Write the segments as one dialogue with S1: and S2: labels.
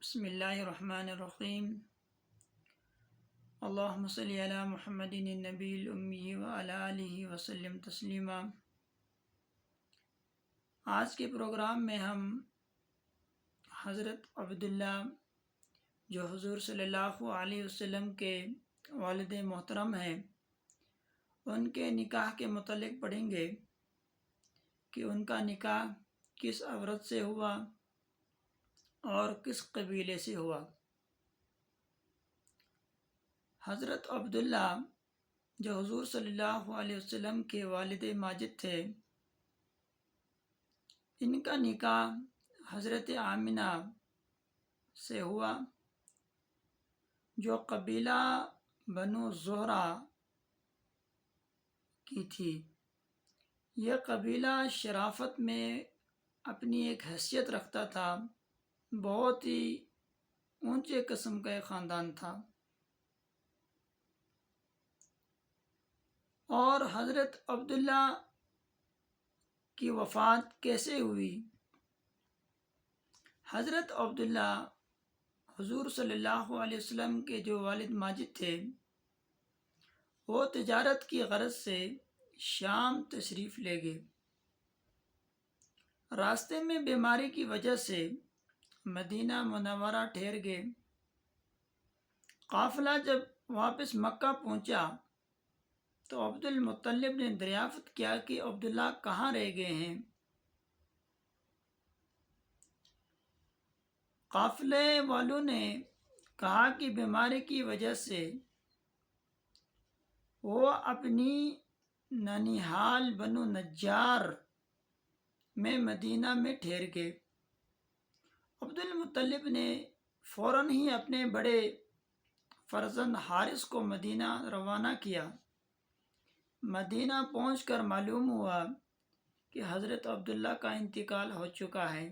S1: بسم اللہ الرحمن الرحیم اللہم صلی علی محمد النبی الامی وعلی آلہ وسلم تسلیما۔ آج کے پروگرام میں ہم حضرت عبداللہ جو حضور صلی اللہ علیہ وسلم کے والد محترم ہیں ان کے نکاح کے متعلق پڑھیں گے کہ ان کا نکاح کس عورت سے ہوا اور کس قبیلے سے ہوا۔ حضرت عبداللہ جو حضور صلی اللہ علیہ وسلم کے والد ماجد تھے، ان کا نکاح حضرت آمنہ سے ہوا جو قبیلہ بنو زہرہ کی تھی۔ یہ قبیلہ شرافت میں اپنی ایک حیثیت رکھتا تھا، بہت ہی اونچے قسم کا ایک خاندان تھا۔ اور حضرت عبداللہ کی وفات کیسے ہوئی؟ حضرت عبداللہ حضور صلی اللہ علیہ وسلم کے جو والد ماجد تھے، وہ تجارت کی غرض سے شام تشریف لے گئے۔ راستے میں بیماری کی وجہ سے مدینہ منورہ ٹھہر گئے۔ قافلہ جب واپس مکہ پہنچا تو عبد المطلب نے دریافت کیا کہ عبداللہ کہاں رہ گئے ہیں۔ قافلے والوں نے کہا کہ بیماری کی وجہ سے وہ اپنی ننیحال بنو نجار میں مدینہ میں ٹھہر گئے۔ عبد المطلب نے فوراً ہی اپنے بڑے فرزند حارث کو مدینہ روانہ کیا۔ مدینہ پہنچ کر معلوم ہوا کہ حضرت عبداللہ کا انتقال ہو چکا ہے۔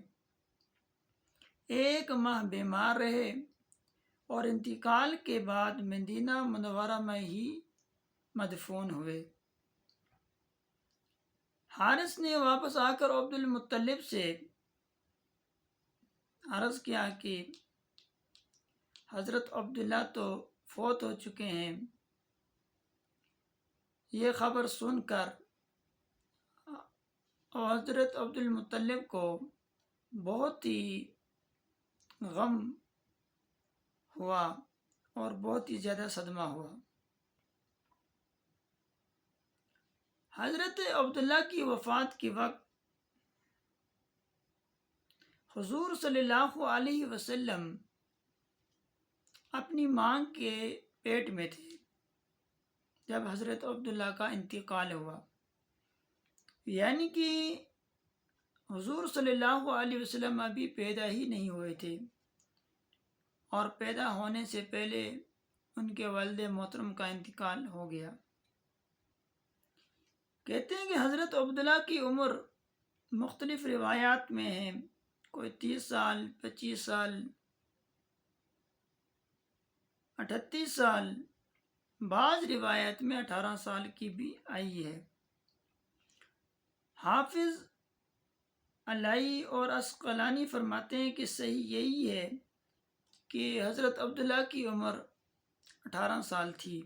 S1: 1 ماہ بیمار رہے اور انتقال کے بعد مدینہ منورہ میں ہی مدفون ہوئے۔ حارث نے واپس آ کر عبد المطلب سے عرض کیا کہ حضرت عبداللہ تو فوت ہو چکے ہیں۔ یہ خبر سن کر حضرت عبد المطلب کو بہت ہی غم ہوا اور بہت ہی زیادہ صدمہ ہوا۔ حضرت عبداللہ کی وفات کے وقت حضور صلی اللہ علیہ وسلم اپنی ماں کے پیٹ میں تھے جب حضرت عبداللہ کا انتقال ہوا، یعنی کہ حضور صلی اللہ علیہ وسلم ابھی پیدا ہی نہیں ہوئے تھے، اور پیدا ہونے سے پہلے ان کے والد محترم کا انتقال ہو گیا۔ کہتے ہیں کہ حضرت عبداللہ کی عمر مختلف روایات میں ہے، کوئی 30 سال، 25 سال، 38 سال، بعض روایت میں 18 سال کی بھی آئی ہے۔ حافظ علائی اور عسقلانی فرماتے ہیں کہ صحیح یہی ہے کہ حضرت عبداللہ کی عمر 18 سال تھی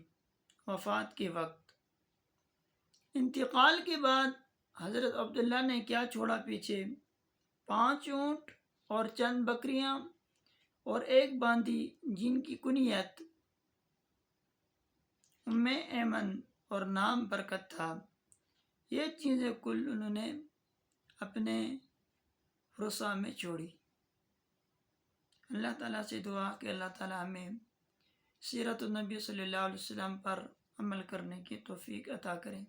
S1: وفات کے وقت۔ انتقال کے بعد حضرت عبداللہ نے کیا چھوڑا پیچھے؟ 5 اونٹ اور چند بکریاں اور ایک باندی جن کی کنیت ام ایمن اور نام برکت تھا۔ یہ چیزیں کل انہوں نے اپنے ورثہ میں چھوڑی۔ اللہ تعالیٰ سے دعا کہ اللہ تعالیٰ ہمیں سیرت النبی صلی اللہ علیہ وسلم پر عمل کرنے کی توفیق عطا کریں۔